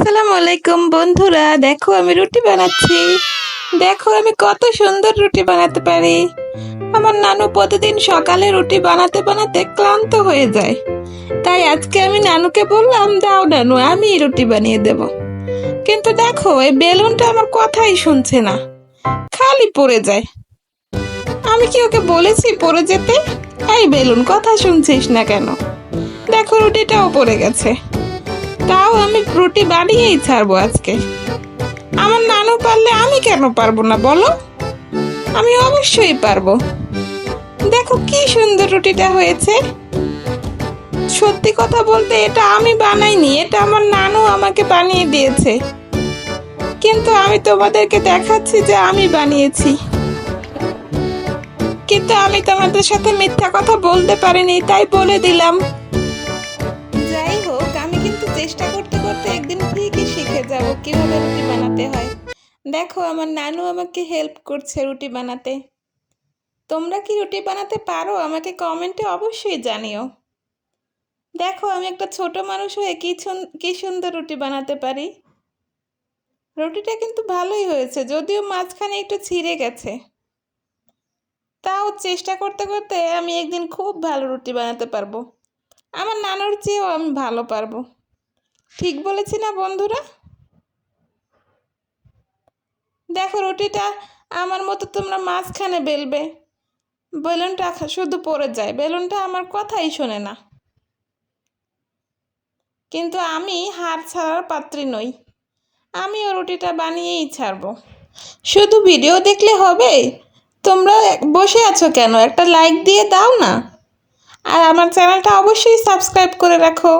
আসসালামু আলাইকুম বন্ধুরা, দেখো আমি রুটি বানাচ্ছি। দেখো আমি কত সুন্দর রুটি বানাতে পারি। আমার নানু প্রতিদিন সকালে রুটি বানাতে বানাতে ক্লান্ত হয়ে যায়, তাই আজকে আমি নানুকে বললাম, দাও নানু আমি রুটি বানিয়ে দেব। কিন্তু দেখো এই বেলুনটা আমার কথাই শুনছে না, খালি পড়ে যায়। আমি কি ওকে বলেছি পড়ে যেতে? এই বেলুন, কথা শুনছিস না কেন? দেখো রুটিটাও পড়ে গেছে। তাও আমি রুটি বানিয়েই ছাড়বো আজকে। আমার নানু পারলে আমি কেন পারবো না বলো? আমি অবশ্যই পারবো। দেখো কি সুন্দর রুটিটা হয়েছে। সত্যি কথা বলতে এটা আমি বানাইনি, এটা আমার নানু আমাকে বানিয়ে দিয়েছে। কিন্তু আমি তোমাদেরকে দেখাচ্ছি যে আমি বানিয়েছি। কিন্তু আমি তোমাদের সাথে মিথ্যা কথা বলতে পারিনি, তাই বলে দিলাম। যাই হোক, আমি কিন্তু চেষ্টা করতে করতে একদিন ঠিকই শিখে যাব কিভাবে রুটি বানাতে হয়। দেখো আমার নানু আমাকে হেল্প করছে রুটি বানাতে। তোমরা কি রুটি বানাতে পারো? আমাকে কমেন্টে অবশ্যই জানিও। দেখো আমি একটা ছোট মানুষ হয়ে কি সুন্দর রুটি বানাতে পারি। রুটিটা কিন্তু ভালোই হয়েছে, যদিও মাঝখানে একটু ছিঁড়ে গেছে। তাও চেষ্টা করতে করতে আমি একদিন খুব ভালো রুটি বানাতে পারবো। আমার নানুর চেয়েও আমি ভালো পারবো। ঠিক বলেছি না বন্ধুরা? দেখো রুটিটা আমার মতো তোমরা মাঝখানে বেলবে, বেলুনটা শুধু পড়ে যায়। বেলুনটা আমার কথাই শোনে না। কিন্তু আমি হার ছাড়ার পাত্রী নই, আমিও রুটিটা বানিয়েই ছাড়বো। শুধু ভিডিও দেখলে হবে? তোমরা বসে আছো কেন? একটা লাইক দিয়ে দাও না, আর আমার চ্যানেলটা অবশ্যই সাবস্ক্রাইব করে রাখো।